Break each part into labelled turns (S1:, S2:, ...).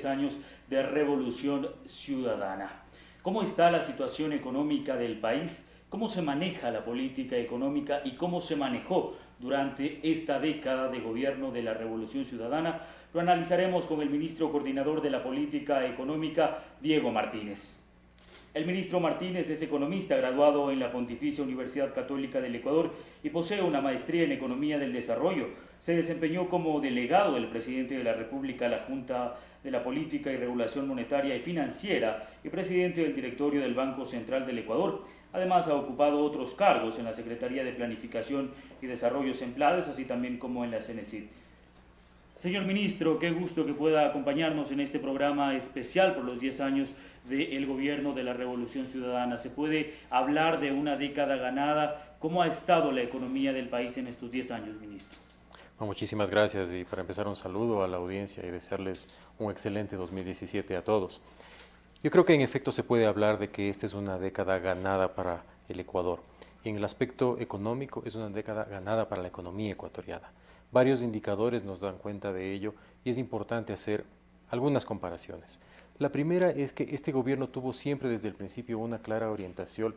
S1: 10 años de Revolución Ciudadana. ¿Cómo está la situación económica del país? ¿Cómo se maneja la política económica y cómo se manejó durante esta década de gobierno de la Revolución Ciudadana? Lo analizaremos con el ministro coordinador de la política económica, Diego Martínez. El ministro Martínez es economista graduado en la Pontificia Universidad Católica del Ecuador y posee una maestría en Economía del Desarrollo. Se desempeñó como delegado del presidente de la República a la Junta de la Política y Regulación Monetaria y Financiera y presidente del directorio del Banco Central del Ecuador. Además ha ocupado otros cargos en la Secretaría de Planificación y Desarrollo Semplades, así también como en la CENESID. Señor ministro, qué gusto que pueda acompañarnos en este programa especial por los 10 años del gobierno de la Revolución Ciudadana. ¿Se puede hablar de una década ganada? ¿Cómo ha estado la economía del país en estos 10 años, ministro?
S2: Bueno, muchísimas gracias y para empezar un saludo a la audiencia y desearles un excelente 2017 a todos. Yo creo que en efecto se puede hablar de que esta es una década ganada para el Ecuador. Y en el aspecto económico es una década ganada para la economía ecuatoriana. Varios indicadores nos dan cuenta de ello y es importante hacer algunas comparaciones. La primera es que este gobierno tuvo siempre desde el principio una clara orientación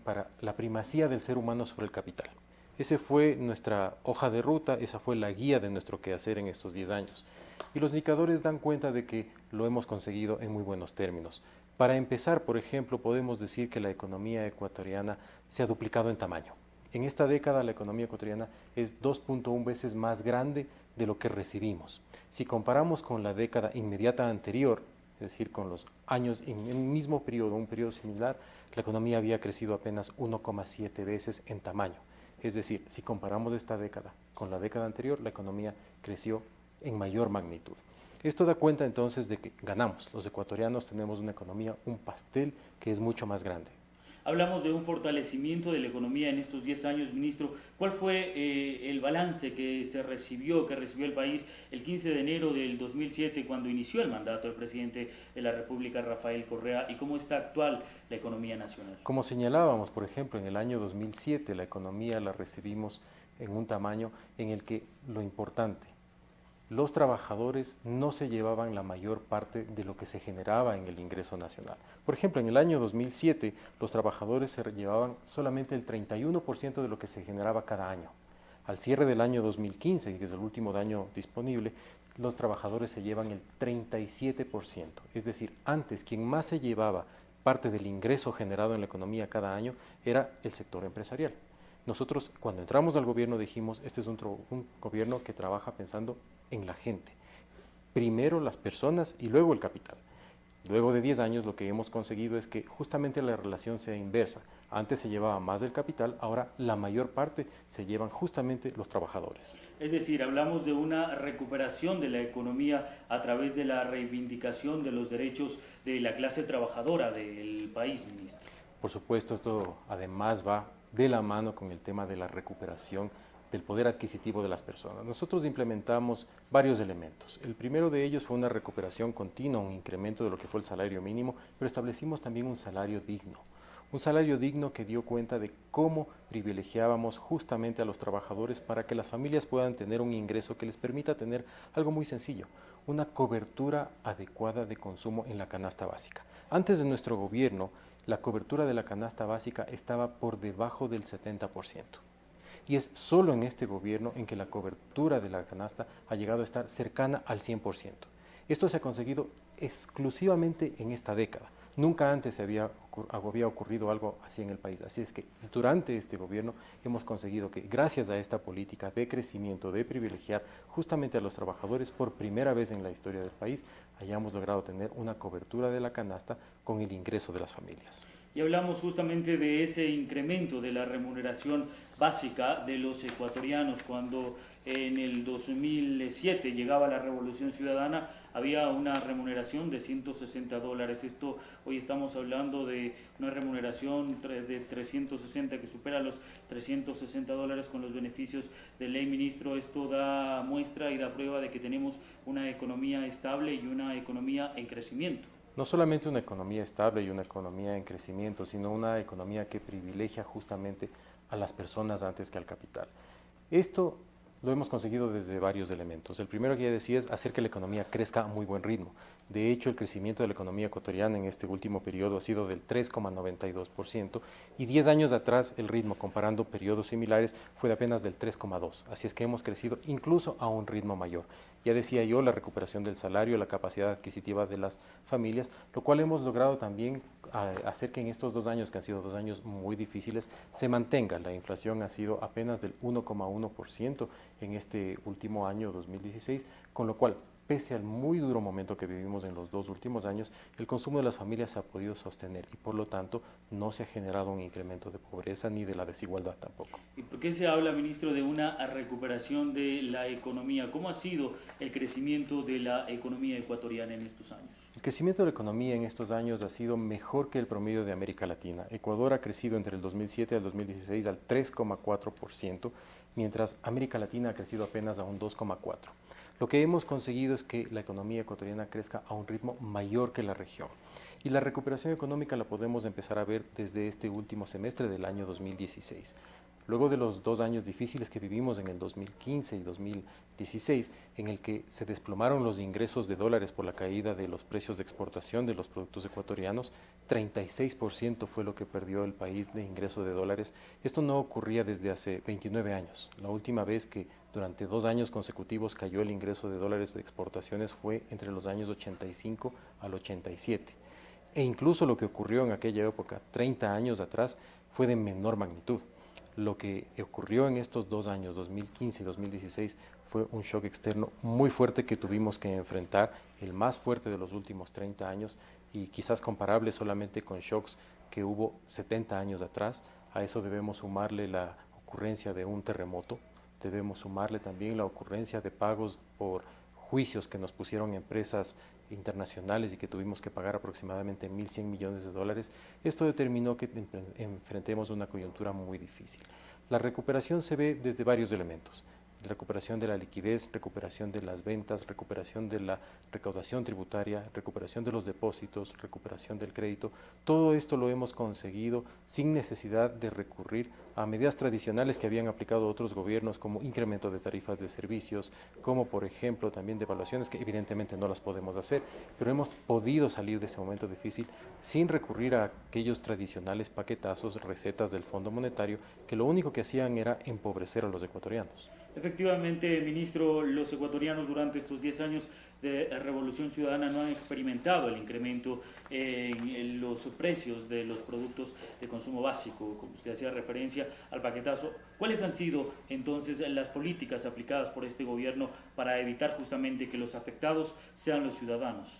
S2: para la primacía del ser humano sobre el capital. Esa fue nuestra hoja de ruta, esa fue la guía de nuestro quehacer en estos 10 años. Y los indicadores dan cuenta de que lo hemos conseguido en muy buenos términos. Para empezar, por ejemplo, podemos decir que la economía ecuatoriana se ha duplicado en tamaño. En esta década la economía ecuatoriana es 2.1 veces más grande de lo que recibimos. Si comparamos con la década inmediata anterior, es decir, con los años en el mismo periodo, un periodo similar, la economía había crecido apenas 1,7 veces en tamaño. Es decir, si comparamos esta década con la década anterior, la economía creció en mayor magnitud. Esto da cuenta entonces de que ganamos. Los ecuatorianos tenemos una economía, un pastel que es mucho más grande.
S1: Hablamos de un fortalecimiento de la economía en estos 10 años, ministro. ¿Cuál fue el balance que recibió el país el 15 de enero del 2007 cuando inició el mandato del presidente de la República, Rafael Correa, y cómo está actual la economía nacional?
S2: Como señalábamos, por ejemplo, en el año 2007 la economía la recibimos en un tamaño en el que lo importante, los trabajadores no se llevaban la mayor parte de lo que se generaba en el ingreso nacional. Por ejemplo, en el año 2007 los trabajadores se llevaban solamente el 31% de lo que se generaba cada año. Al cierre del año 2015, que es el último año disponible, los trabajadores se llevan el 37%. Es decir, antes quien más se llevaba parte del ingreso generado en la economía cada año era el sector empresarial. Nosotros cuando entramos al gobierno dijimos, este es un gobierno que trabaja pensando en la gente. Primero las personas y luego el capital. Luego de 10 años lo que hemos conseguido es que justamente la relación sea inversa. Antes se llevaba más del capital, ahora la mayor parte se llevan justamente los trabajadores.
S1: Es decir, hablamos de una recuperación de la economía a través de la reivindicación de los derechos de la clase trabajadora del país, ministro.
S2: Por supuesto, esto además va de la mano con el tema de la recuperación del poder adquisitivo de las personas. Nosotros implementamos varios elementos. El primero de ellos fue una recuperación continua, un incremento de lo que fue el salario mínimo, pero establecimos también un salario digno. Un salario digno que dio cuenta de cómo privilegiábamos justamente a los trabajadores para que las familias puedan tener un ingreso que les permita tener algo muy sencillo, una cobertura adecuada de consumo en la canasta básica. Antes de nuestro gobierno, la cobertura de la canasta básica estaba por debajo del 70%. Y es solo en este gobierno en que la cobertura de la canasta ha llegado a estar cercana al 100%. Esto se ha conseguido exclusivamente en esta década. Nunca antes había ocurrido algo así en el país. Así es que durante este gobierno hemos conseguido que gracias a esta política de crecimiento, de privilegiar justamente a los trabajadores, por primera vez en la historia del país, hayamos logrado tener una cobertura de la canasta con el ingreso de las familias.
S1: Y hablamos justamente de ese incremento de la remuneración básica de los ecuatorianos. Cuando en el 2007 llegaba la Revolución Ciudadana, había una remuneración de $160. Esto, hoy estamos hablando de una remuneración de 360 que supera los $360 con los beneficios de ley, ministro. Esto da muestra y da prueba de que tenemos una economía estable y una economía en crecimiento.
S2: No solamente una economía estable y una economía en crecimiento, sino una economía que privilegia justamente a las personas antes que al capital. Esto Lo hemos conseguido desde varios elementos. El primero que ya decía es hacer que la economía crezca a muy buen ritmo. De hecho, el crecimiento de la economía ecuatoriana en este último periodo ha sido del 3,92% y 10 años atrás el ritmo, comparando periodos similares, fue de apenas del 3,2%. Así es que hemos crecido incluso a un ritmo mayor. Ya decía yo, la recuperación del salario, la capacidad adquisitiva de las familias, lo cual hemos logrado también hacer que en estos 2 años, que han sido 2 años muy difíciles, se mantenga. La inflación ha sido apenas del 1,1% en este último año 2016, con lo cual, pese al muy duro momento que vivimos en los 2 últimos años, el consumo de las familias se ha podido sostener y por lo tanto no se ha generado un incremento de pobreza ni de la desigualdad tampoco.
S1: ¿Y por qué se habla, ministro, de una recuperación de la economía? ¿Cómo ha sido el crecimiento de la economía ecuatoriana en estos años?
S2: El crecimiento de la economía en estos años ha sido mejor que el promedio de América Latina. Ecuador ha crecido entre el 2007 al 2016 al 3,4%, mientras América Latina ha crecido apenas a un 2,4%. Lo que hemos conseguido es que la economía ecuatoriana crezca a un ritmo mayor que la región. Y la recuperación económica la podemos empezar a ver desde este último semestre del año 2016. Luego de los 2 años difíciles que vivimos en el 2015 y 2016, en el que se desplomaron los ingresos de dólares por la caída de los precios de exportación de los productos ecuatorianos, 36% fue lo que perdió el país de ingreso de dólares. Esto no ocurría desde hace 29 años. La última vez que durante 2 años consecutivos cayó el ingreso de dólares de exportaciones fue entre los años 85 al 87. E incluso lo que ocurrió en aquella época, 30 años atrás, fue de menor magnitud. Lo que ocurrió en estos 2 años, 2015 y 2016, fue un shock externo muy fuerte que tuvimos que enfrentar, el más fuerte de los últimos 30 años y quizás comparable solamente con shocks que hubo 70 años atrás. A eso debemos sumarle la ocurrencia de un terremoto, debemos sumarle también la ocurrencia de pagos por juicios que nos pusieron empresas internacionales y que tuvimos que pagar aproximadamente 1.100 millones de dólares. Esto determinó que enfrentemos una coyuntura muy difícil. La recuperación se ve desde varios elementos. Recuperación de la liquidez, recuperación de las ventas, recuperación de la recaudación tributaria, recuperación de los depósitos, recuperación del crédito. Todo esto lo hemos conseguido sin necesidad de recurrir a medidas tradicionales que habían aplicado otros gobiernos, como incremento de tarifas de servicios, como por ejemplo también devaluaciones, que evidentemente no las podemos hacer, pero hemos podido salir de este momento difícil sin recurrir a aquellos tradicionales paquetazos, recetas del Fondo Monetario, que lo único que hacían era empobrecer a los ecuatorianos.
S1: Efectivamente, ministro, los ecuatorianos durante estos 10 años de Revolución Ciudadana no han experimentado el incremento en los precios de los productos de consumo básico, como usted hacía referencia al paquetazo. ¿Cuáles han sido entonces las políticas aplicadas por este gobierno para evitar justamente que los afectados sean los ciudadanos?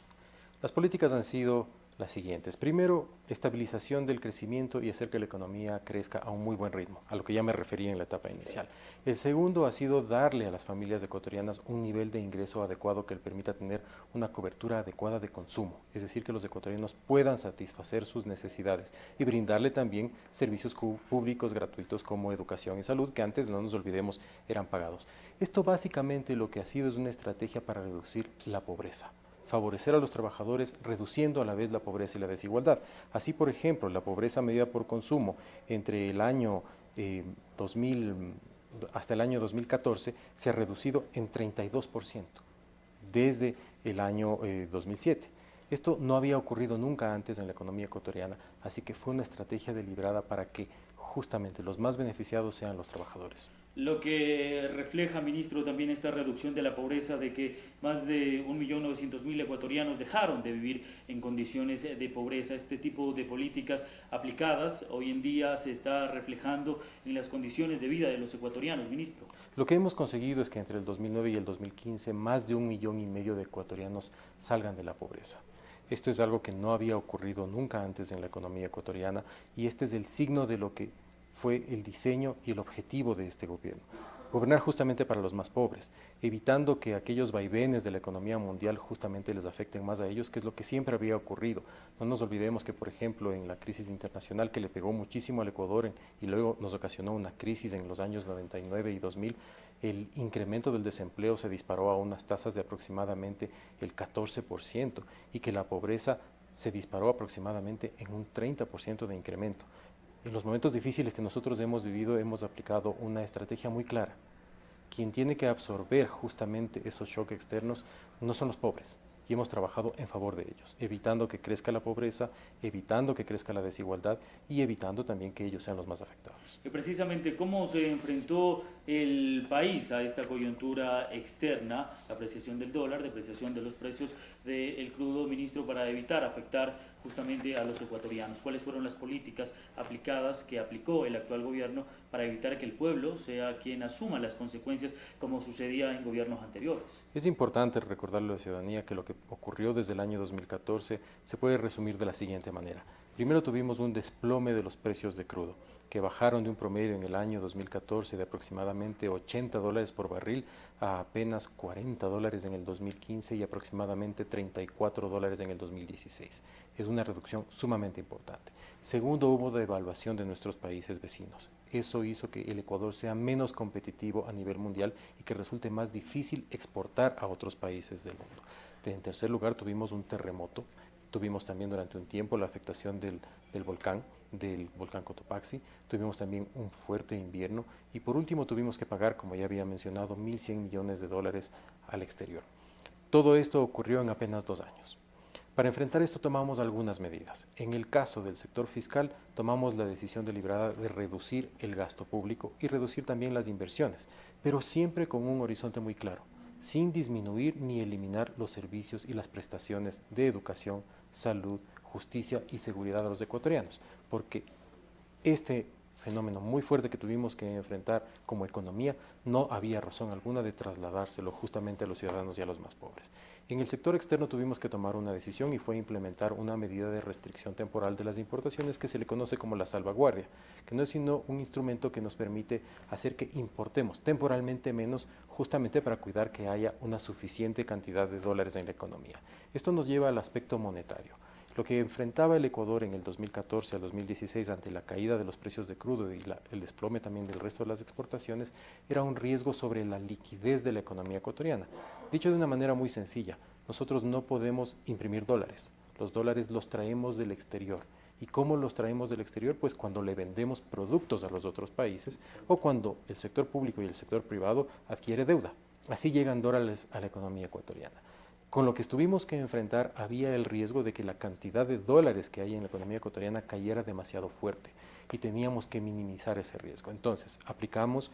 S2: Las políticas han sido las siguientes. Primero, estabilización del crecimiento y hacer que la economía crezca a un muy buen ritmo, a lo que ya me refería en la etapa inicial. El segundo ha sido darle a las familias ecuatorianas un nivel de ingreso adecuado que les permita tener una cobertura adecuada de consumo, es decir, que los ecuatorianos puedan satisfacer sus necesidades y brindarle también servicios públicos gratuitos como educación y salud, que antes, no nos olvidemos, eran pagados. Esto básicamente lo que ha sido es una estrategia para reducir la pobreza, favorecer a los trabajadores, reduciendo a la vez la pobreza y la desigualdad. Así, por ejemplo, la pobreza medida por consumo entre el año 2000 hasta el año 2014 se ha reducido en 32% desde el año 2007. Esto no había ocurrido nunca antes en la economía ecuatoriana, así que fue una estrategia deliberada para que justamente los más beneficiados sean los trabajadores.
S1: Lo que refleja, ministro, también esta reducción de la pobreza, de que más de 1.900.000 ecuatorianos dejaron de vivir en condiciones de pobreza. Este tipo de políticas aplicadas hoy en día se está reflejando en las condiciones de vida de los ecuatorianos, ministro.
S2: Lo que hemos conseguido es que entre el 2009 y el 2015 más de 1,5 millones de ecuatorianos salgan de la pobreza. Esto es algo que no había ocurrido nunca antes en la economía ecuatoriana y este es el signo de lo que fue el diseño y el objetivo de este gobierno. Gobernar justamente para los más pobres, evitando que aquellos vaivenes de la economía mundial justamente les afecten más a ellos, que es lo que siempre había ocurrido. No nos olvidemos que, por ejemplo, en la crisis internacional que le pegó muchísimo al Ecuador y luego nos ocasionó una crisis en los años 99 y 2000, el incremento del desempleo se disparó a unas tasas de aproximadamente el 14% y que la pobreza se disparó aproximadamente en un 30% de incremento. En los momentos difíciles que nosotros hemos vivido hemos aplicado una estrategia muy clara. quien tiene que absorber justamente esos shocks externos no son los pobres. Y hemos trabajado en favor de ellos, evitando que crezca la pobreza, evitando que crezca la desigualdad y evitando también que ellos sean los más afectados.
S1: Y precisamente, ¿cómo se enfrentó el país a esta coyuntura externa, la apreciación del dólar, depreciación de los precios del crudo, ministro, para evitar afectar justamente a los ecuatorianos? ¿Cuáles fueron las políticas aplicadas que aplicó el actual gobierno para evitar que el pueblo sea quien asuma las consecuencias como sucedía en gobiernos anteriores?
S2: Es importante recordarle a la ciudadanía que lo que ocurrió desde el año 2014 se puede resumir de la siguiente manera. Primero tuvimos un desplome de los precios de crudo, que bajaron de un promedio en el año 2014 de aproximadamente $80 por barril a apenas $40 en el 2015 y aproximadamente $34 en el 2016. Es una reducción sumamente importante. Segundo, hubo devaluación de nuestros países vecinos. Eso hizo que el Ecuador sea menos competitivo a nivel mundial y que resulte más difícil exportar a otros países del mundo. En tercer lugar, tuvimos un terremoto. Tuvimos también durante un tiempo la afectación del volcán Cotopaxi, tuvimos también un fuerte invierno y por último tuvimos que pagar, como ya había mencionado, 1.100 millones de dólares al exterior. Todo esto ocurrió en apenas 2 años. Para enfrentar esto tomamos algunas medidas. En el caso del sector fiscal, tomamos la decisión deliberada de reducir el gasto público y reducir también las inversiones, pero siempre con un horizonte muy claro, sin disminuir ni eliminar los servicios y las prestaciones de educación, salud, justicia y seguridad a los ecuatorianos, porque este fenómeno muy fuerte que tuvimos que enfrentar como economía, no había razón alguna de trasladárselo justamente a los ciudadanos y a los más pobres. En el sector externo tuvimos que tomar una decisión y fue implementar una medida de restricción temporal de las importaciones que se le conoce como la salvaguardia, que no es sino un instrumento que nos permite hacer que importemos temporalmente menos justamente para cuidar que haya una suficiente cantidad de dólares en la economía. Esto nos lleva al aspecto monetario. Lo que enfrentaba el Ecuador en el 2014 al 2016 ante la caída de los precios de crudo y el desplome también del resto de las exportaciones era un riesgo sobre la liquidez de la economía ecuatoriana. Dicho de una manera muy sencilla, nosotros no podemos imprimir dólares, los dólares los traemos del exterior. ¿Y cómo los traemos del exterior? Pues cuando le vendemos productos a los otros países o cuando el sector público y el sector privado adquiere deuda. Así llegan dólares a la economía ecuatoriana. Con lo que tuvimos que enfrentar había el riesgo de que la cantidad de dólares que hay en la economía ecuatoriana cayera demasiado fuerte y teníamos que minimizar ese riesgo. Entonces, aplicamos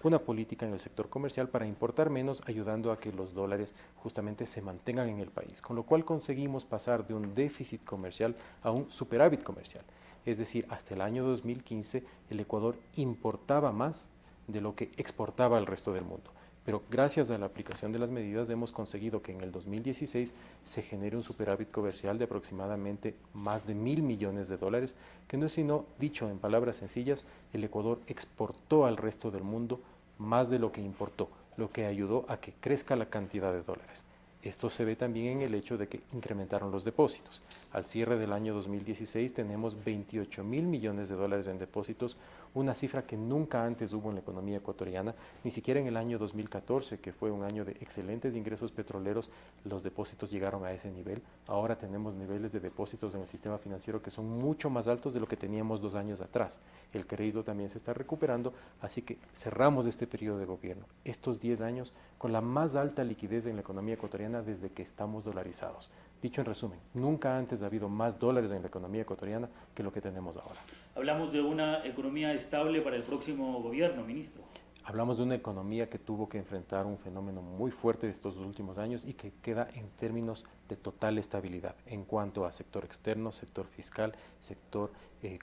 S2: una política en el sector comercial para importar menos, ayudando a que los dólares justamente se mantengan en el país, con lo cual conseguimos pasar de un déficit comercial a un superávit comercial. Es decir, hasta el año 2015 el Ecuador importaba más de lo que exportaba al resto del mundo. Pero gracias a la aplicación de las medidas hemos conseguido que en el 2016 se genere un superávit comercial de aproximadamente más de 1.000 millones de dólares, que no es sino, dicho en palabras sencillas, el Ecuador exportó al resto del mundo más de lo que importó, lo que ayudó a que crezca la cantidad de dólares. Esto se ve también en el hecho de que incrementaron los depósitos. Al cierre del año 2016 tenemos 28.000 millones de dólares en depósitos, una cifra que nunca antes hubo en la economía ecuatoriana, ni siquiera en el año 2014, que fue un año de excelentes ingresos petroleros, los depósitos llegaron a ese nivel. Ahora tenemos niveles de depósitos en el sistema financiero que son mucho más altos de lo que teníamos 2 años atrás. El crédito también se está recuperando, así que cerramos este periodo de gobierno, estos 10 años, con la más alta liquidez en la economía ecuatoriana desde que estamos dolarizados. Dicho en resumen, nunca antes ha habido más dólares en la economía ecuatoriana que lo que tenemos ahora.
S1: Hablamos de una economía estable para el próximo gobierno, ministro.
S2: Hablamos de una economía que tuvo que enfrentar un fenómeno muy fuerte de estos últimos años y que queda en términos de total estabilidad en cuanto a sector externo, sector fiscal, sector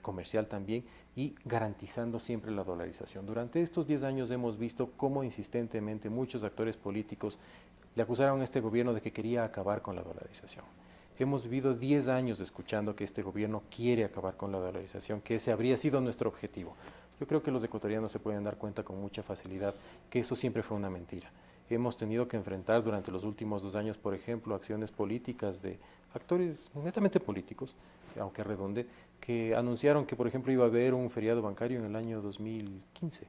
S2: comercial también, y garantizando siempre la dolarización. Durante estos 10 años hemos visto cómo insistentemente muchos actores políticos le acusaron a este gobierno de que quería acabar con la dolarización. Hemos vivido 10 años escuchando que este gobierno quiere acabar con la dolarización, que ese habría sido nuestro objetivo. Yo creo que los ecuatorianos se pueden dar cuenta con mucha facilidad que eso siempre fue una mentira. Hemos tenido que enfrentar durante los últimos 2 años, por ejemplo, acciones políticas de actores netamente políticos, aunque redonde, que anunciaron que, por ejemplo, iba a haber un feriado bancario en el año 2015.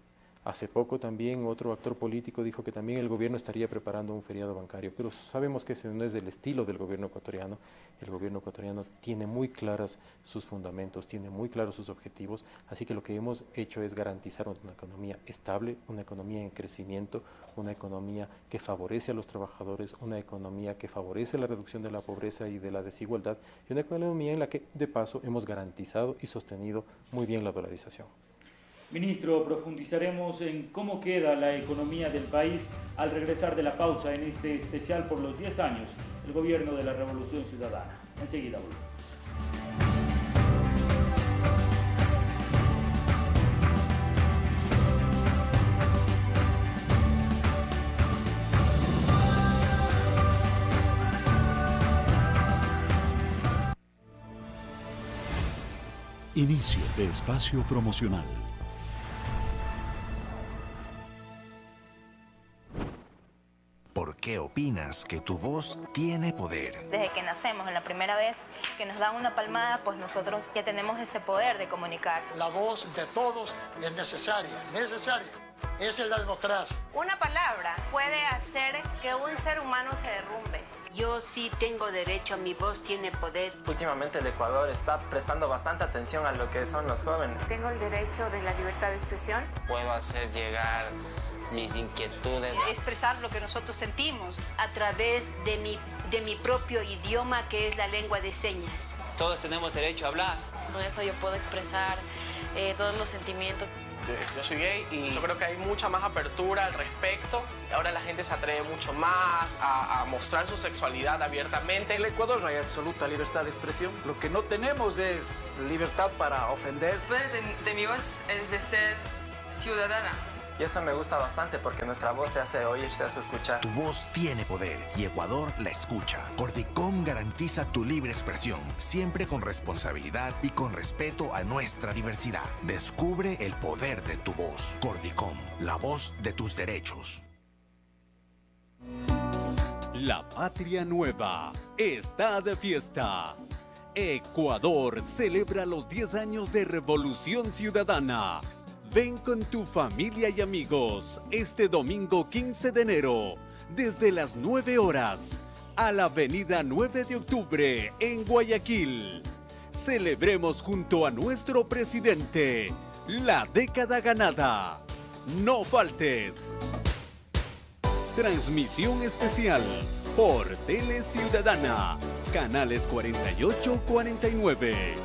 S2: Hace poco también otro actor político dijo que también el gobierno estaría preparando un feriado bancario, pero sabemos que ese no es el estilo del gobierno ecuatoriano. El gobierno ecuatoriano tiene muy claras sus fundamentos, tiene muy claros sus objetivos, así que lo que hemos hecho es garantizar una economía estable, una economía en crecimiento, una economía que favorece a los trabajadores, una economía que favorece la reducción de la pobreza y de la desigualdad, y una economía en la que, de paso, hemos garantizado y sostenido muy bien la dolarización.
S1: Ministro, profundizaremos en cómo queda la economía del país al regresar de la pausa en este especial por los 10 años del gobierno de la Revolución Ciudadana. Enseguida volvemos.
S3: Inicio de espacio promocional.
S4: ¿Por qué opinas que tu voz tiene poder?
S5: Desde que nacemos, en la primera vez que nos dan una palmada, pues nosotros ya tenemos ese poder de comunicar.
S6: La voz de todos es necesaria. Esa es la democracia.
S5: Una palabra puede hacer que un ser humano se derrumbe.
S7: Yo sí tengo derecho, mi voz tiene poder.
S8: Últimamente el Ecuador está prestando bastante atención a lo que son los jóvenes.
S9: Tengo el derecho de la libertad de expresión.
S10: Puedo hacer llegar mis inquietudes.
S5: Expresar lo que nosotros sentimos.
S7: A través de mi propio idioma, que es la lengua de señas.
S11: Todos tenemos derecho a hablar.
S12: Con eso yo puedo expresar todos los sentimientos.
S13: Yo soy gay y yo creo que hay mucha más apertura al respecto. Ahora la gente se atreve mucho más a mostrar su sexualidad abiertamente.
S14: En el Ecuador hay absoluta libertad de expresión. Lo que no tenemos es libertad para ofender.
S15: El poder de mi voz es de ser ciudadana.
S8: Y eso me gusta bastante porque nuestra voz se hace oír, se hace escuchar.
S4: Tu voz tiene poder y Ecuador la escucha. Cordicom garantiza tu libre expresión, siempre con responsabilidad y con respeto a nuestra diversidad. Descubre el poder de tu voz. Cordicom, la voz de tus derechos.
S3: La patria nueva está de fiesta. Ecuador celebra los 10 años de Revolución Ciudadana. Ven con tu familia y amigos este domingo 15 de enero, desde las 9 horas, a la avenida 9 de octubre en Guayaquil. Celebremos junto a nuestro presidente la década ganada. No faltes. Transmisión especial por Tele Ciudadana, canales 48-49.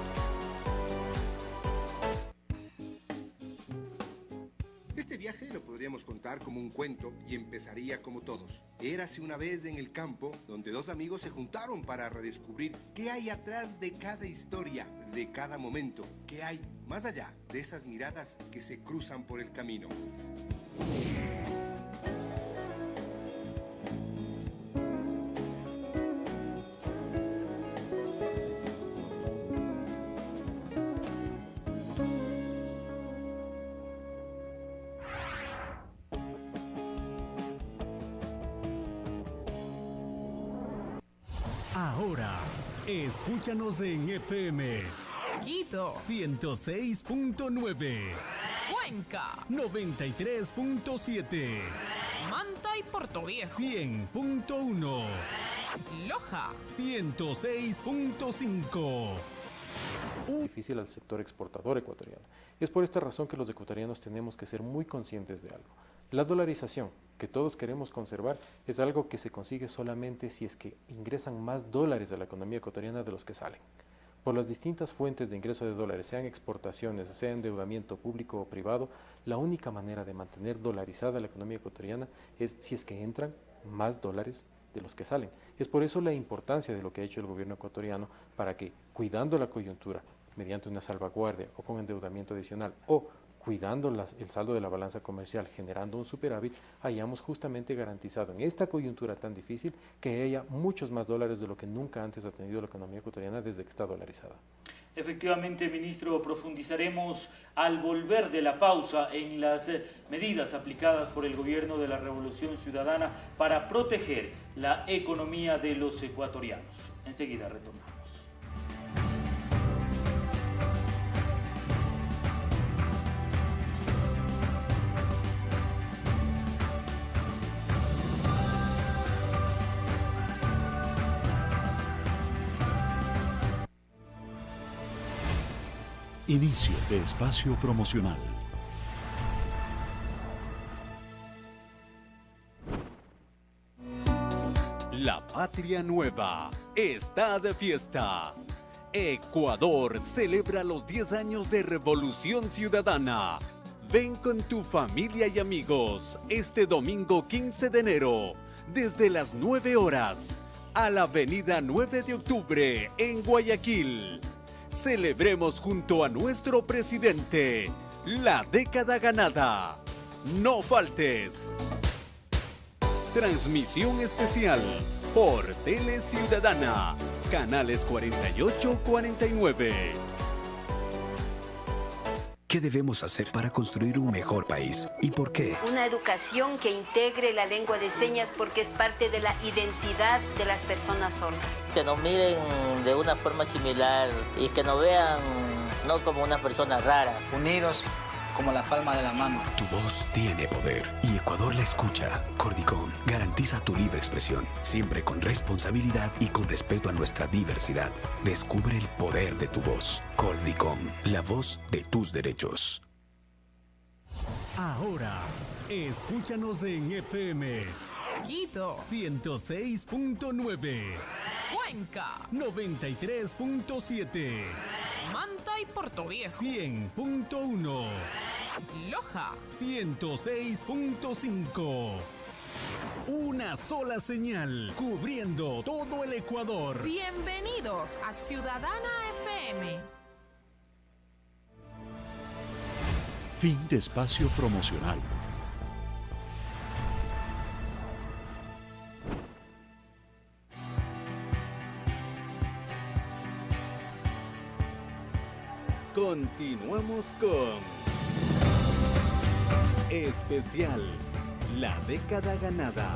S16: Este viaje lo podríamos contar como un cuento y empezaría como todos. Érase una vez en el campo donde dos amigos se juntaron para redescubrir qué hay atrás de cada historia, de cada momento, qué hay más allá de esas miradas que se cruzan por el camino.
S3: Ahora, escúchanos en FM
S17: Quito
S3: 106.9,
S17: Cuenca
S3: 93.7,
S17: Manta y Puerto Viejo
S3: 100.1,
S17: Loja
S3: 106.5.
S2: Difícil al sector exportador ecuatoriano. Es por esta razón que los ecuatorianos tenemos que ser muy conscientes de algo. La dolarización, que todos queremos conservar, es algo que se consigue solamente si es que ingresan más dólares a la economía ecuatoriana de los que salen. Por las distintas fuentes de ingreso de dólares, sean exportaciones, sea endeudamiento público o privado, la única manera de mantener dolarizada la economía ecuatoriana es si es que entran más dólares de los que salen. Es por eso la importancia de lo que ha hecho el gobierno ecuatoriano para que, cuidando la coyuntura, mediante una salvaguardia o con endeudamiento adicional o cuidando el saldo de la balanza comercial, generando un superávit, hayamos justamente garantizado en esta coyuntura tan difícil que haya muchos más dólares de lo que nunca antes ha tenido la economía ecuatoriana desde que está dolarizada.
S1: Efectivamente, ministro, profundizaremos al volver de la pausa en las medidas aplicadas por el gobierno de la Revolución Ciudadana para proteger la economía de los ecuatorianos. Enseguida retomamos.
S3: Inicio de espacio promocional. La patria nueva está de fiesta. Ecuador celebra los 10 años de Revolución Ciudadana. Ven con tu familia y amigos este domingo 15 de enero, desde las 9 horas, a la avenida 9 de octubre en Guayaquil. Celebremos junto a nuestro presidente la década ganada. No faltes. Transmisión especial por Tele Ciudadana, canales 48-49.
S18: ¿Qué debemos hacer para construir un mejor país? ¿Y por qué?
S7: Una educación que integre la lengua de señas porque es parte de la identidad de las personas sordas.
S19: Que nos miren de una forma similar y que nos vean no como una persona rara.
S20: Unidos como la palma de la mano.
S18: Tu voz tiene poder y Ecuador la escucha. Cordicom garantiza tu libre expresión, siempre con responsabilidad y con respeto a nuestra diversidad. Descubre el poder de tu voz. Cordicom, la voz de tus derechos.
S3: Ahora, escúchanos en FM
S17: Quito
S3: 106.9,
S17: Cuenca
S3: 93.7,
S17: Manta y Portoviejo
S3: 100.1,
S17: Loja
S3: 106.5. Una sola señal, cubriendo todo el Ecuador.
S17: Bienvenidos a Ciudadana FM.
S3: Fin de espacio promocional. Continuamos con Especial, la década ganada.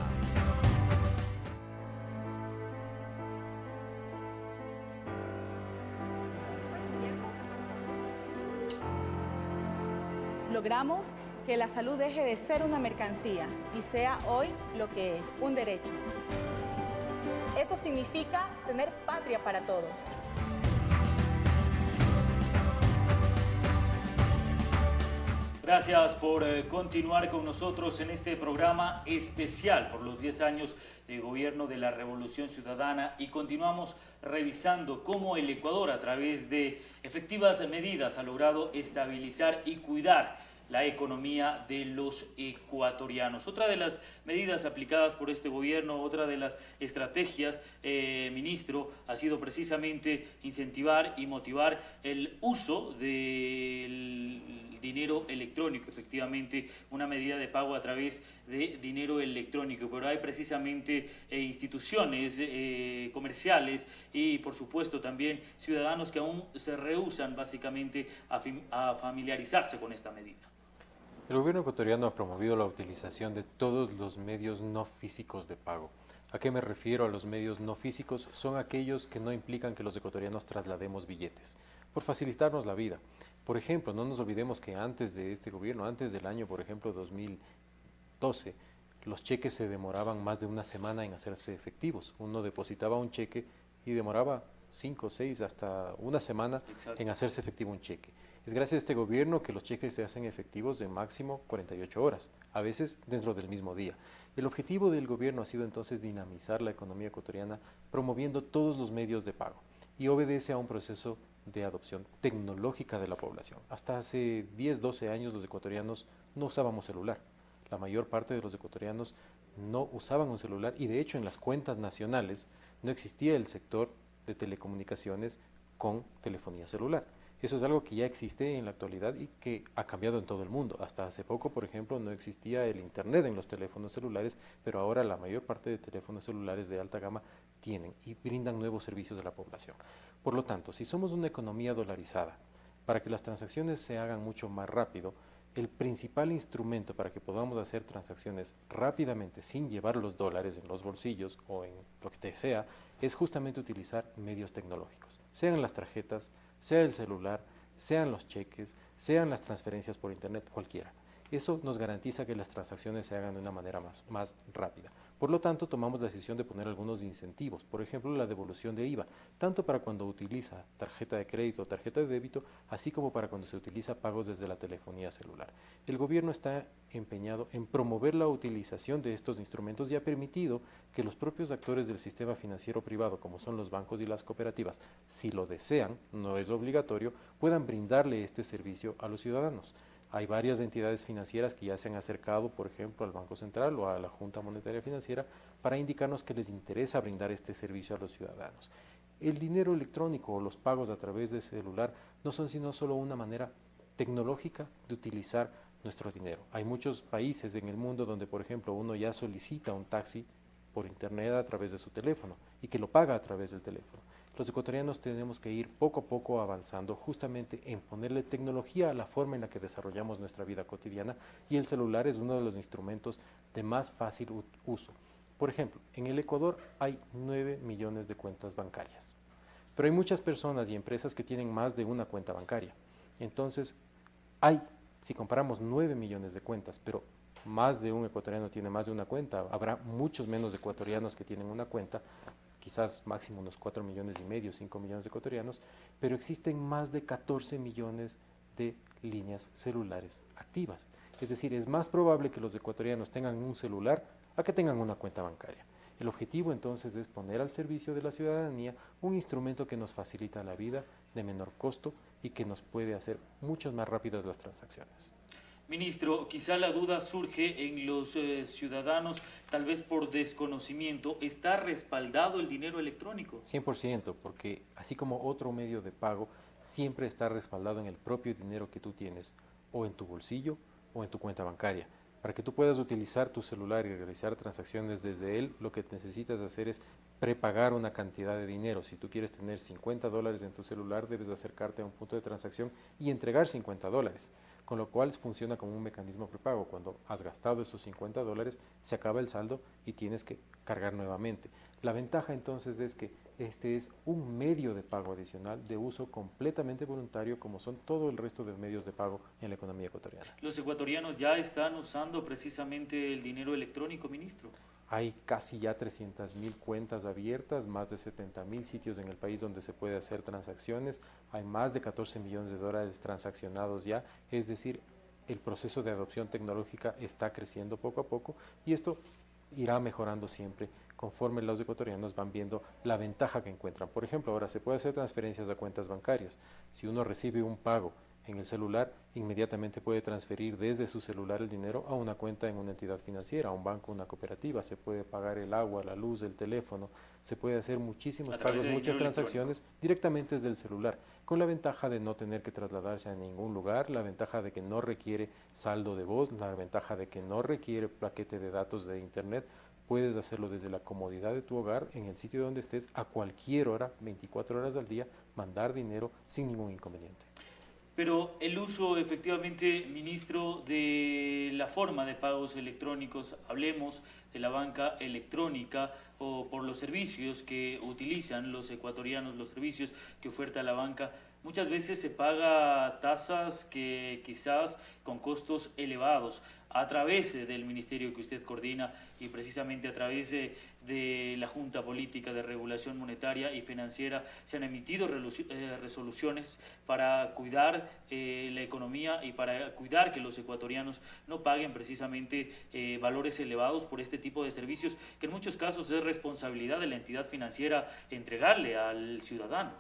S21: Logramos que la salud deje de ser una mercancía y sea hoy lo que es, un derecho. Eso significa tener patria para todos.
S1: Gracias por continuar con nosotros en este programa especial por los 10 años de gobierno de la Revolución Ciudadana y continuamos revisando cómo el Ecuador a través de efectivas medidas ha logrado estabilizar y cuidar la economía de los ecuatorianos. Otra de las medidas aplicadas por este gobierno, otra de las estrategias, ministro, ha sido precisamente incentivar y motivar el uso del dinero electrónico, efectivamente una medida de pago a través de dinero electrónico, pero hay precisamente instituciones comerciales y por supuesto también ciudadanos que aún se rehúsan básicamente a familiarizarse con esta medida.
S2: El gobierno ecuatoriano ha promovido la utilización de todos los medios no físicos de pago. ¿A qué me refiero a los medios no físicos? Son aquellos que no implican que los ecuatorianos traslademos billetes, por facilitarnos la vida. Por ejemplo, no nos olvidemos que antes de este gobierno, antes del año, por ejemplo, 2012, los cheques se demoraban más de una semana en hacerse efectivos. Uno depositaba un cheque y demoraba 5, 6, hasta una semana en hacerse efectivo un cheque. Es gracias a este gobierno que los cheques se hacen efectivos de máximo 48 horas, a veces dentro del mismo día. El objetivo del gobierno ha sido entonces dinamizar la economía ecuatoriana promoviendo todos los medios de pago y obedece a un proceso de adopción tecnológica de la población. Hasta hace 10, 12 años los ecuatorianos no usábamos celular. La mayor parte de los ecuatorianos no usaban un celular y de hecho en las cuentas nacionales no existía el sector de telecomunicaciones con telefonía celular. Eso es algo que ya existe en la actualidad y que ha cambiado en todo el mundo. Hasta hace poco, por ejemplo, no existía el internet en los teléfonos celulares, pero ahora la mayor parte de teléfonos celulares de alta gama tienen y brindan nuevos servicios a la población. Por lo tanto, si somos una economía dolarizada, para que las transacciones se hagan mucho más rápido, el principal instrumento para que podamos hacer transacciones rápidamente sin llevar los dólares en los bolsillos o en lo que sea, es justamente utilizar medios tecnológicos, sean las tarjetas, sea el celular, sean los cheques, sean las transferencias por internet, cualquiera. Eso nos garantiza que las transacciones se hagan de una manera más rápida. Por lo tanto, tomamos la decisión de poner algunos incentivos, por ejemplo, la devolución de IVA, tanto para cuando utiliza tarjeta de crédito o tarjeta de débito, así como para cuando se utiliza pagos desde la telefonía celular. El gobierno está empeñado en promover la utilización de estos instrumentos y ha permitido que los propios actores del sistema financiero privado, como son los bancos y las cooperativas, si lo desean, no es obligatorio, puedan brindarle este servicio a los ciudadanos. Hay varias entidades financieras que ya se han acercado, por ejemplo, al Banco Central o a la Junta Monetaria Financiera para indicarnos que les interesa brindar este servicio a los ciudadanos. El dinero electrónico o los pagos a través de celular no son sino solo una manera tecnológica de utilizar nuestro dinero. Hay muchos países en el mundo donde, por ejemplo, uno ya solicita un taxi por internet a través de su teléfono y que lo paga a través del teléfono. Los ecuatorianos tenemos que ir poco a poco avanzando justamente en ponerle tecnología a la forma en la que desarrollamos nuestra vida cotidiana, y el celular es uno de los instrumentos de más fácil uso. Por ejemplo, en el Ecuador hay 9 millones de cuentas bancarias, pero hay muchas personas y empresas que tienen más de una cuenta bancaria. Entonces, si comparamos 9 millones de cuentas, pero más de un ecuatoriano tiene más de una cuenta, habrá muchos menos ecuatorianos que tienen una cuenta, quizás máximo unos 4,5 millones, 5 millones de ecuatorianos, pero existen más de 14 millones de líneas celulares activas. Es decir, es más probable que los ecuatorianos tengan un celular a que tengan una cuenta bancaria. El objetivo entonces es poner al servicio de la ciudadanía un instrumento que nos facilita la vida de menor costo y que nos puede hacer mucho más rápidas las transacciones.
S1: Ministro, quizá la duda surge en los ciudadanos, tal vez por desconocimiento. ¿Está respaldado el dinero electrónico?
S2: 100%, porque así como otro medio de pago, siempre está respaldado en el propio dinero que tú tienes, o en tu bolsillo o en tu cuenta bancaria. Para que tú puedas utilizar tu celular y realizar transacciones desde él, lo que necesitas hacer es prepagar una cantidad de dinero. Si tú quieres tener $50 en tu celular, debes acercarte a un punto de transacción y entregar $50. Con lo cual funciona como un mecanismo prepago. Cuando has gastado esos $50, se acaba el saldo y tienes que cargar nuevamente. La ventaja entonces es que este es un medio de pago adicional de uso completamente voluntario, como son todo el resto de medios de pago en la economía ecuatoriana.
S1: ¿Los ecuatorianos ya están usando precisamente el dinero electrónico, ministro?
S2: Hay casi ya 300.000 cuentas abiertas, más de 70.000 sitios en el país donde se puede hacer transacciones, hay más de 14 millones de dólares transaccionados ya, es decir, el proceso de adopción tecnológica está creciendo poco a poco y esto irá mejorando siempre conforme los ecuatorianos van viendo la ventaja que encuentran. Por ejemplo, ahora se puede hacer transferencias a cuentas bancarias. Si uno recibe un pago en el celular, inmediatamente puede transferir desde su celular el dinero a una cuenta en una entidad financiera, a un banco, una cooperativa. Se puede pagar el agua, la luz, el teléfono, se puede hacer muchísimos pagos, muchas transacciones directamente desde el celular, con la ventaja de no tener que trasladarse a ningún lugar, la ventaja de que no requiere saldo de voz, la ventaja de que no requiere paquete de datos de internet. Puedes hacerlo desde la comodidad de tu hogar, en el sitio donde estés, a cualquier hora, 24 horas al día, mandar dinero sin ningún inconveniente.
S1: Pero el uso, efectivamente, ministro, de la forma de pagos electrónicos, hablemos de la banca electrónica o por los servicios que utilizan los ecuatorianos, los servicios que oferta la banca, muchas veces se paga tasas que quizás con costos elevados. A través del ministerio que usted coordina y precisamente a través de la Junta Política de Regulación Monetaria y Financiera se han emitido resoluciones para cuidar la economía y para cuidar que los ecuatorianos no paguen precisamente valores elevados por este tipo de servicios que en muchos casos es responsabilidad de la entidad financiera entregarle al ciudadano.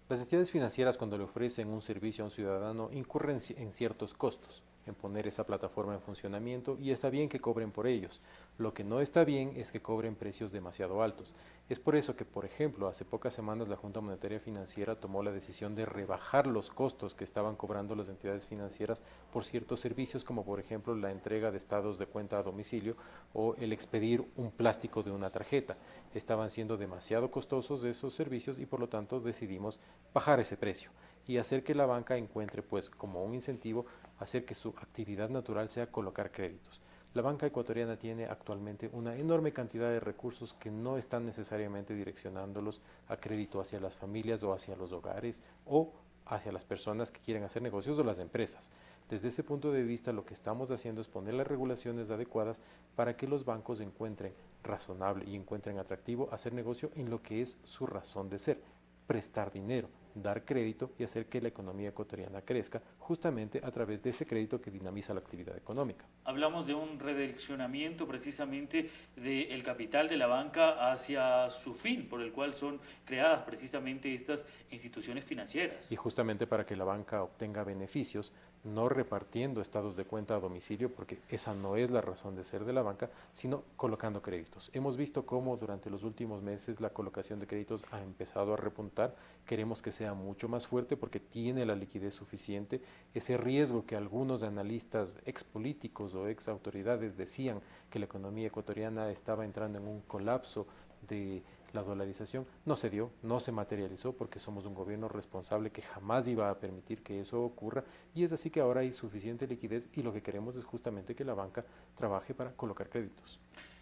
S2: Las entidades financieras, cuando le ofrecen un servicio a un ciudadano, incurren en ciertos costos en poner esa plataforma en funcionamiento, y está bien que cobren por ellos. Lo que no está bien es que cobren precios demasiado altos. Es por eso que, por ejemplo, hace pocas semanas la Junta Monetaria Financiera tomó la decisión de rebajar los costos que estaban cobrando las entidades financieras por ciertos servicios, como por ejemplo la entrega de estados de cuenta a domicilio o el expedir un plástico de una tarjeta. Estaban siendo demasiado costosos esos servicios y por lo tanto decidimos bajar ese precio y hacer que la banca encuentre, pues, como un incentivo, hacer que su actividad natural sea colocar créditos. La banca ecuatoriana tiene actualmente una enorme cantidad de recursos que no están necesariamente direccionándolos a crédito hacia las familias o hacia los hogares o hacia las personas que quieren hacer negocios o las empresas. Desde ese punto de vista, lo que estamos haciendo es poner las regulaciones adecuadas para que los bancos encuentren razonable y encuentren atractivo hacer negocio en lo que es su razón de ser, prestar dinero, dar crédito y hacer que la economía ecuatoriana crezca justamente a través de ese crédito que dinamiza la actividad económica.
S1: Hablamos de un redireccionamiento precisamente del capital de la banca hacia su fin, por el cual son creadas precisamente estas instituciones financieras.
S2: Y justamente para que la banca obtenga beneficios, no repartiendo estados de cuenta a domicilio, porque esa no es la razón de ser de la banca, sino colocando créditos. Hemos visto cómo durante los últimos meses la colocación de créditos ha empezado a repuntar. Queremos que sea mucho más fuerte porque tiene la liquidez suficiente. Ese riesgo que algunos analistas expolíticos o ex autoridades decían que la economía ecuatoriana estaba entrando en un colapso de la dolarización, no se dio, no se materializó porque somos un gobierno responsable que jamás iba a permitir que eso ocurra, y es así que ahora hay suficiente liquidez y lo que queremos es justamente que la banca trabaje para colocar créditos.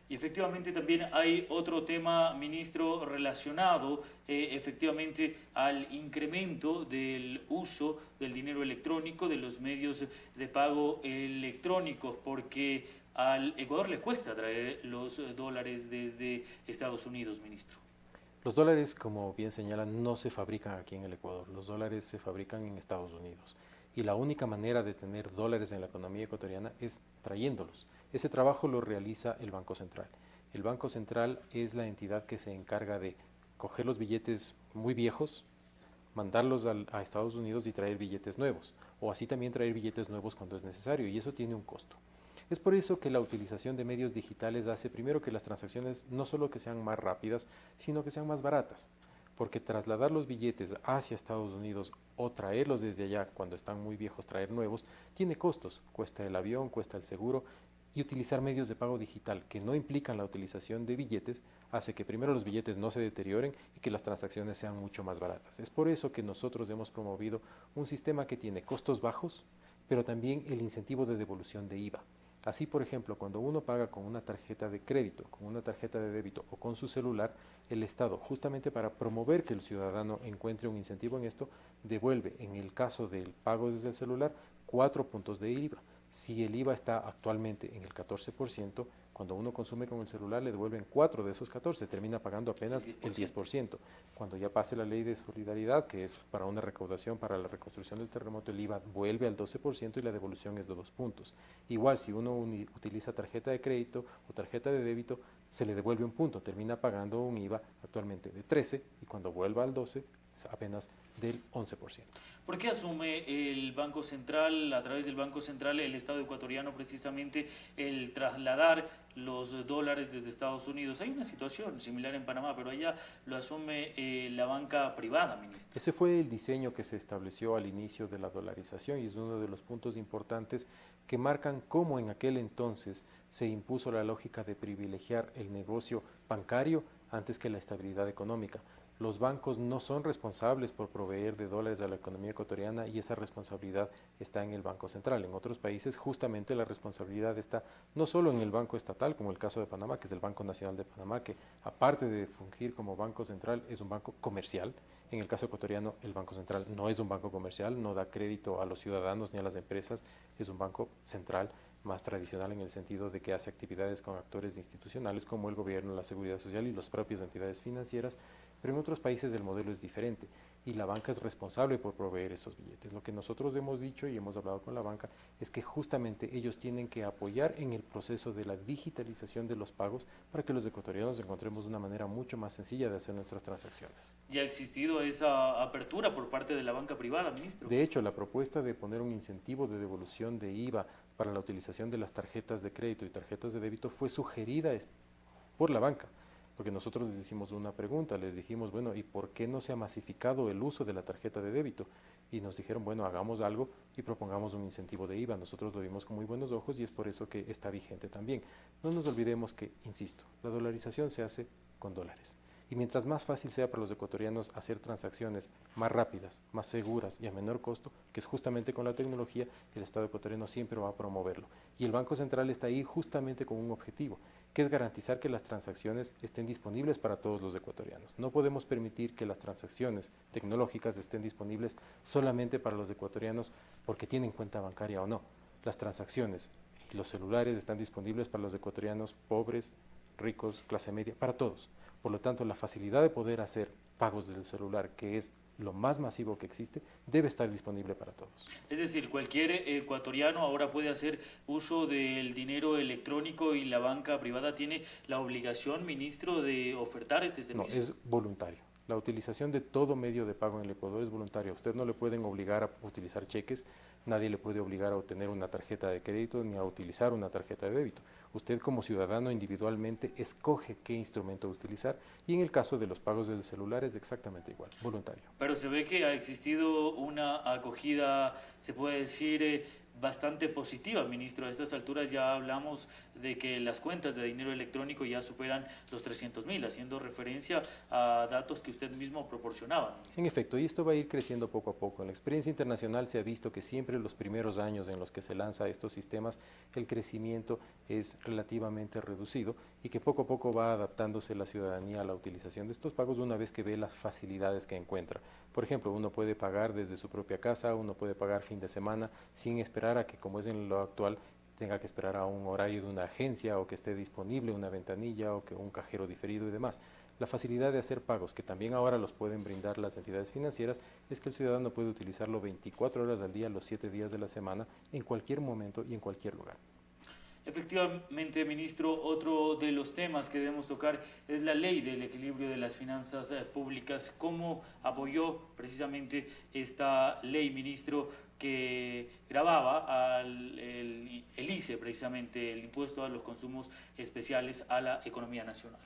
S1: Y efectivamente también hay otro tema, ministro, relacionado efectivamente al incremento del uso del dinero electrónico, de los medios de pago electrónicos, porque al Ecuador le cuesta traer los dólares desde Estados Unidos, ministro.
S2: Los dólares, como bien señalan, no se fabrican aquí en el Ecuador, los dólares se fabrican en Estados Unidos. Y la única manera de tener dólares en la economía ecuatoriana es trayéndolos. Ese trabajo lo realiza el Banco Central. El Banco Central es la entidad que se encarga de coger los billetes muy viejos, mandarlos a Estados Unidos y traer billetes nuevos, o así también traer billetes nuevos cuando es necesario, y eso tiene un costo. Es por eso que la utilización de medios digitales hace primero que las transacciones no solo que sean más rápidas, sino que sean más baratas, porque trasladar los billetes hacia Estados Unidos o traerlos desde allá cuando están muy viejos, traer nuevos, tiene costos, cuesta el avión, cuesta el seguro, y utilizar medios de pago digital que no implican la utilización de billetes hace que primero los billetes no se deterioren y que las transacciones sean mucho más baratas. Es por eso que nosotros hemos promovido un sistema que tiene costos bajos, pero también el incentivo de devolución de IVA. Así, por ejemplo, cuando uno paga con una tarjeta de crédito, con una tarjeta de débito o con su celular, el Estado, justamente para promover que el ciudadano encuentre un incentivo en esto, devuelve, en el caso del pago desde el celular, 4 puntos de IVA. Si el IVA está actualmente en el 14%, cuando uno consume con el celular le devuelven 4 de esos 14, termina pagando apenas el 10%. Cuando ya pase la ley de solidaridad, que es para una recaudación para la reconstrucción del terremoto, el IVA vuelve al 12% y la devolución es de 2 puntos. Igual, si uno utiliza tarjeta de crédito o tarjeta de débito, se le devuelve 1 punto, termina pagando un IVA actualmente de 13 y cuando vuelva al 12 apenas del 11%.
S1: ¿Por qué asume el Banco Central, a través del Banco Central, el Estado ecuatoriano precisamente el trasladar los dólares desde Estados Unidos? Hay una situación similar en Panamá, pero allá lo asume la banca privada, ministro.
S2: Ese fue el diseño que se estableció al inicio de la dolarización y es uno de los puntos importantes que marcan cómo en aquel entonces se impuso la lógica de privilegiar el negocio bancario antes que la estabilidad económica. Los bancos no son responsables por proveer de dólares a la economía ecuatoriana y esa responsabilidad está en el Banco Central. En otros países justamente la responsabilidad está no solo en el Banco Estatal, como el caso de Panamá, que es el Banco Nacional de Panamá, que aparte de fungir como Banco Central es un banco comercial. En el caso ecuatoriano el Banco Central no es un banco comercial, no da crédito a los ciudadanos ni a las empresas, es un banco central más tradicional en el sentido de que hace actividades con actores institucionales como el gobierno, la seguridad social y las propias entidades financieras, pero en otros países el modelo es diferente y la banca es responsable por proveer esos billetes. Lo que nosotros hemos dicho y hemos hablado con la banca es que justamente ellos tienen que apoyar en el proceso de la digitalización de los pagos para que los ecuatorianos encontremos una manera mucho más sencilla de hacer nuestras transacciones.
S1: ¿Ya ha existido esa apertura por parte de la banca privada, ministro?
S2: De hecho, la propuesta de poner un incentivo de devolución de IVA para la utilización de las tarjetas de crédito y tarjetas de débito fue sugerida por la banca, porque nosotros les hicimos una pregunta, les dijimos, bueno, ¿y por qué no se ha masificado el uso de la tarjeta de débito? Y nos dijeron, bueno, hagamos algo y propongamos un incentivo de IVA. Nosotros lo vimos con muy buenos ojos y es por eso que está vigente también. No nos olvidemos que, insisto, la dolarización se hace con dólares. Y mientras más fácil sea para los ecuatorianos hacer transacciones más rápidas, más seguras y a menor costo, que es justamente con la tecnología, el Estado ecuatoriano siempre va a promoverlo. Y el Banco Central está ahí justamente con un objetivo, que es garantizar que las transacciones estén disponibles para todos los ecuatorianos. No podemos permitir que las transacciones tecnológicas estén disponibles solamente para los ecuatorianos porque tienen cuenta bancaria o no. Las transacciones y los celulares están disponibles para los ecuatorianos pobres, ricos, clase media, para todos. Por lo tanto, la facilidad de poder hacer pagos desde el celular, que es lo más masivo que existe, debe estar disponible para todos.
S1: Es decir, cualquier ecuatoriano ahora puede hacer uso del dinero electrónico y la banca privada tiene la obligación, ministro, de ofertar este servicio.
S2: No, es voluntario. La utilización de todo medio de pago en el Ecuador es voluntaria. Usted no le pueden obligar a utilizar cheques, nadie le puede obligar a obtener una tarjeta de crédito ni a utilizar una tarjeta de débito. Usted como ciudadano individualmente escoge qué instrumento utilizar y en el caso de los pagos del celular es exactamente igual, voluntario.
S1: Pero se ve que ha existido una acogida, se puede decir, bastante positiva, ministro. A estas alturas ya hablamos de que las cuentas de dinero electrónico ya superan los 300.000, haciendo referencia a datos que usted mismo proporcionaba.
S2: En efecto, y esto va a ir creciendo poco a poco. En la experiencia internacional se ha visto que siempre en los primeros años en los que se lanza estos sistemas, el crecimiento es relativamente reducido y que poco a poco va adaptándose la ciudadanía a la utilización de estos pagos una vez que ve las facilidades que encuentra. Por ejemplo, uno puede pagar desde su propia casa, uno puede pagar fin de semana sin esperar a que, como es en lo actual, tenga que esperar a un horario de una agencia o que esté disponible una ventanilla o que un cajero diferido y demás. La facilidad de hacer pagos, que también ahora los pueden brindar las entidades financieras, es que el ciudadano puede utilizarlo 24 horas al día, los 7 días de la semana, en cualquier momento y en cualquier lugar.
S1: Efectivamente, ministro, otro de los temas que debemos tocar es la ley del equilibrio de las finanzas públicas. ¿Cómo apoyó precisamente esta ley, ministro, que grababa el ICE, precisamente el impuesto a los consumos especiales a la economía nacional?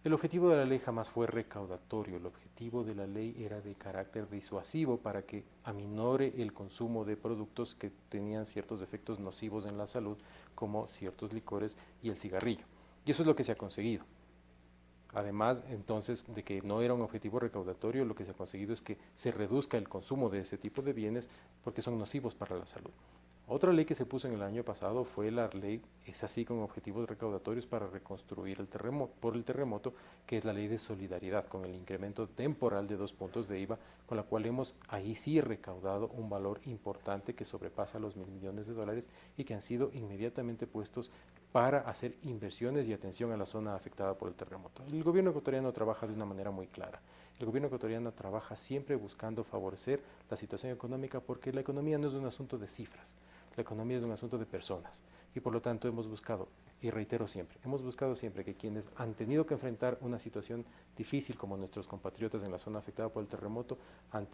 S2: El objetivo de la ley jamás fue recaudatorio, el objetivo de la ley era de carácter disuasivo para que aminore el consumo de productos que tenían ciertos efectos nocivos en la salud, como ciertos licores y el cigarrillo. Y eso es lo que se ha conseguido. Además, entonces, de que no era un objetivo recaudatorio, lo que se ha conseguido es que se reduzca el consumo de ese tipo de bienes porque son nocivos para la salud. Otra ley que se puso en el año pasado fue la ley, es así con objetivos recaudatorios para reconstruir por el terremoto, que es la ley de solidaridad, con el incremento temporal de 2 puntos de IVA, con la cual hemos ahí sí recaudado un valor importante que sobrepasa los $1.000 millones y que han sido inmediatamente puestos para hacer inversiones y atención a la zona afectada por el terremoto. El gobierno ecuatoriano trabaja de una manera muy clara. El gobierno ecuatoriano trabaja siempre buscando favorecer la situación económica porque la economía no es un asunto de cifras. La economía es un asunto de personas y por lo tanto hemos buscado, y reitero siempre, hemos buscado siempre que quienes han tenido que enfrentar una situación difícil como nuestros compatriotas en la zona afectada por el terremoto han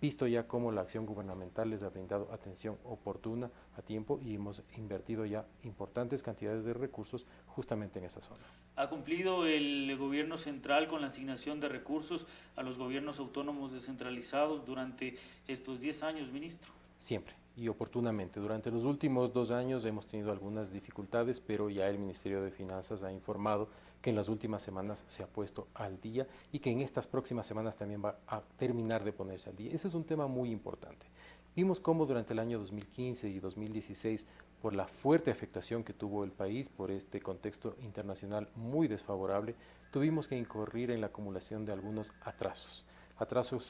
S2: visto ya cómo la acción gubernamental les ha brindado atención oportuna a tiempo y hemos invertido ya importantes cantidades de recursos justamente en esa zona.
S1: ¿Ha cumplido el gobierno central con la asignación de recursos a los gobiernos autónomos descentralizados durante estos 10 años, ministro?
S2: Siempre y oportunamente. Durante los últimos 2 años hemos tenido algunas dificultades, pero ya el Ministerio de Finanzas ha informado que en las últimas semanas se ha puesto al día y que en estas próximas semanas también va a terminar de ponerse al día. Ese es un tema muy importante. Vimos cómo durante el año 2015 y 2016, por la fuerte afectación que tuvo el país, por este contexto internacional muy desfavorable, tuvimos que incurrir en la acumulación de algunos atrasos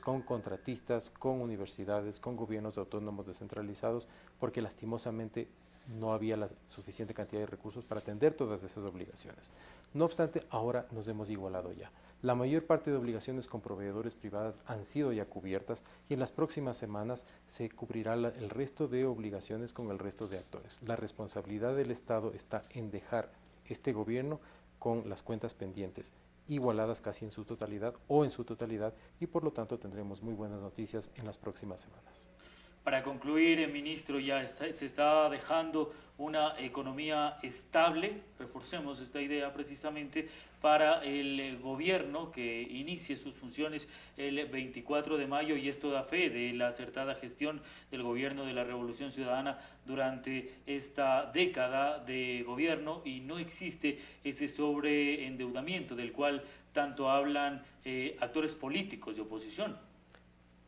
S2: con contratistas, con universidades, con gobiernos autónomos descentralizados, porque lastimosamente no había la suficiente cantidad de recursos para atender todas esas obligaciones. No obstante, ahora nos hemos igualado ya. La mayor parte de obligaciones con proveedores privadas han sido ya cubiertas y en las próximas semanas se cubrirá el resto de obligaciones con el resto de actores. La responsabilidad del Estado está en dejar este gobierno con las cuentas pendientes igualadas casi en su totalidad o en su totalidad y por lo tanto tendremos muy buenas noticias en las próximas semanas.
S1: Para concluir, ministro, se está dejando una economía estable, reforcemos esta idea precisamente, para el gobierno que inicie sus funciones el 24 de mayo y esto da fe de la acertada gestión del gobierno de la Revolución Ciudadana durante esta década de gobierno y no existe ese sobreendeudamiento del cual tanto hablan actores políticos de oposición.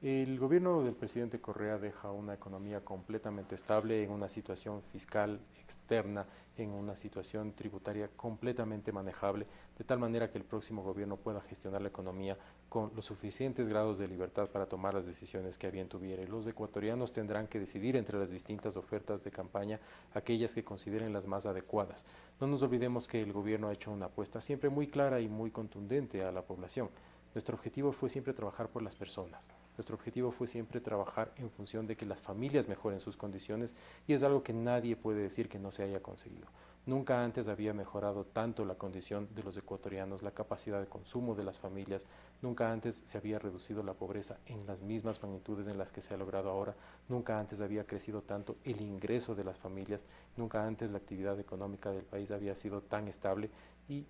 S2: El gobierno del presidente Correa deja una economía completamente estable en una situación fiscal externa, en una situación tributaria completamente manejable, de tal manera que el próximo gobierno pueda gestionar la economía con los suficientes grados de libertad para tomar las decisiones que a bien tuviere. Los ecuatorianos tendrán que decidir entre las distintas ofertas de campaña aquellas que consideren las más adecuadas. No nos olvidemos que el gobierno ha hecho una apuesta siempre muy clara y muy contundente a la población. Nuestro objetivo fue siempre trabajar por las personas. Nuestro objetivo fue siempre trabajar en función de que las familias mejoren sus condiciones y es algo que nadie puede decir que no se haya conseguido. Nunca antes había mejorado tanto la condición de los ecuatorianos, la capacidad de consumo de las familias, nunca antes se había reducido la pobreza en las mismas magnitudes en las que se ha logrado ahora, nunca antes había crecido tanto el ingreso de las familias, nunca antes la actividad económica del país había sido tan estable y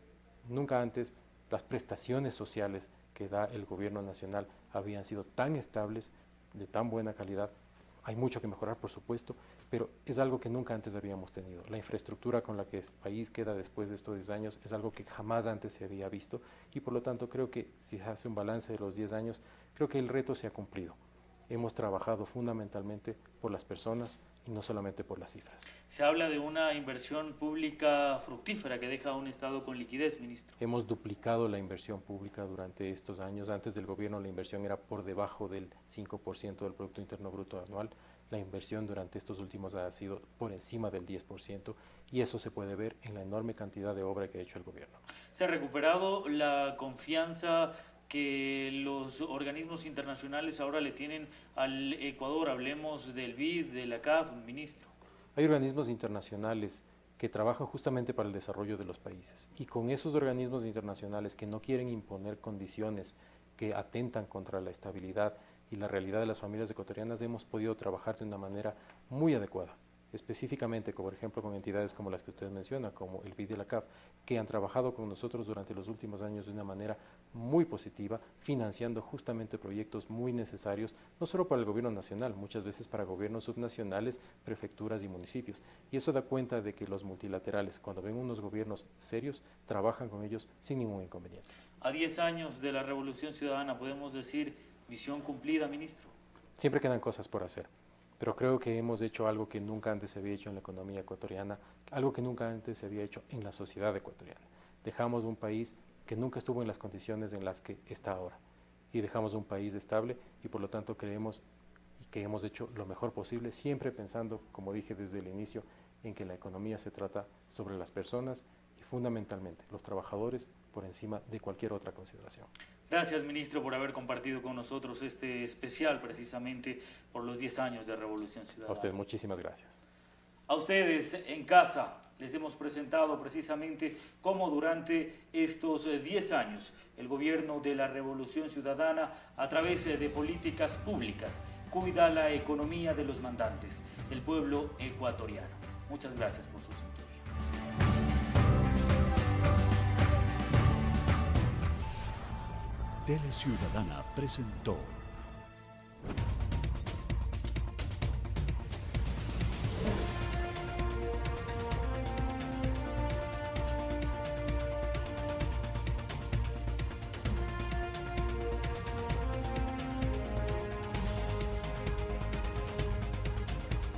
S2: nunca antes las prestaciones sociales que da el gobierno nacional habían sido tan estables, de tan buena calidad. Hay mucho que mejorar, por supuesto, pero es algo que nunca antes habíamos tenido. La infraestructura con la que el país queda después de estos 10 años es algo que jamás antes se había visto y por lo tanto creo que si se hace un balance de los 10 años, creo que el reto se ha cumplido. Hemos trabajado fundamentalmente por las personas y no solamente por las cifras.
S1: Se habla de una inversión pública fructífera que deja a un Estado con liquidez, ministro.
S2: Hemos duplicado la inversión pública durante estos años. Antes del gobierno la inversión era por debajo del 5% del Producto Interno Bruto anual. La inversión durante estos últimos ha sido por encima del 10% y eso se puede ver en la enorme cantidad de obra que ha hecho el gobierno.
S1: ¿Se ha recuperado la confianza que los organismos internacionales ahora le tienen al Ecuador? Hablemos del BID, de la CAF, ministro.
S2: Hay organismos internacionales que trabajan justamente para el desarrollo de los países y con esos organismos internacionales que no quieren imponer condiciones que atentan contra la estabilidad y la realidad de las familias ecuatorianas hemos podido trabajar de una manera muy adecuada. Específicamente, por ejemplo, con entidades como las que usted menciona, como el BID y la CAF, que han trabajado con nosotros durante los últimos años de una manera muy positiva, financiando justamente proyectos muy necesarios, no solo para el gobierno nacional, muchas veces para gobiernos subnacionales, prefecturas y municipios. Y eso da cuenta de que los multilaterales, cuando ven unos gobiernos serios, trabajan con ellos sin ningún inconveniente.
S1: A 10 años de la Revolución Ciudadana, ¿podemos decir misión cumplida, ministro?
S2: Siempre quedan cosas por hacer. Pero creo que hemos hecho algo que nunca antes se había hecho en la economía ecuatoriana, algo que nunca antes se había hecho en la sociedad ecuatoriana. Dejamos un país que nunca estuvo en las condiciones en las que está ahora y dejamos un país estable y por lo tanto creemos que hemos hecho lo mejor posible, siempre pensando, como dije desde el inicio, en que la economía se trata sobre las personas y fundamentalmente los trabajadores por encima de cualquier otra consideración.
S1: Gracias, ministro, por haber compartido con nosotros este especial precisamente por los 10 años de Revolución Ciudadana.
S2: A usted, muchísimas gracias.
S1: A ustedes en casa les hemos presentado precisamente cómo durante estos 10 años el gobierno de la Revolución Ciudadana, a través de políticas públicas, cuida la economía de los mandantes, el pueblo ecuatoriano. Muchas gracias por su sintonía.
S3: Teleciudadana presentó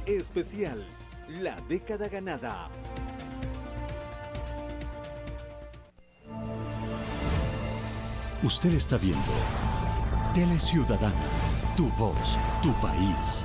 S3: Especial, la década ganada. Usted está viendo Teleciudadana, tu voz, tu país.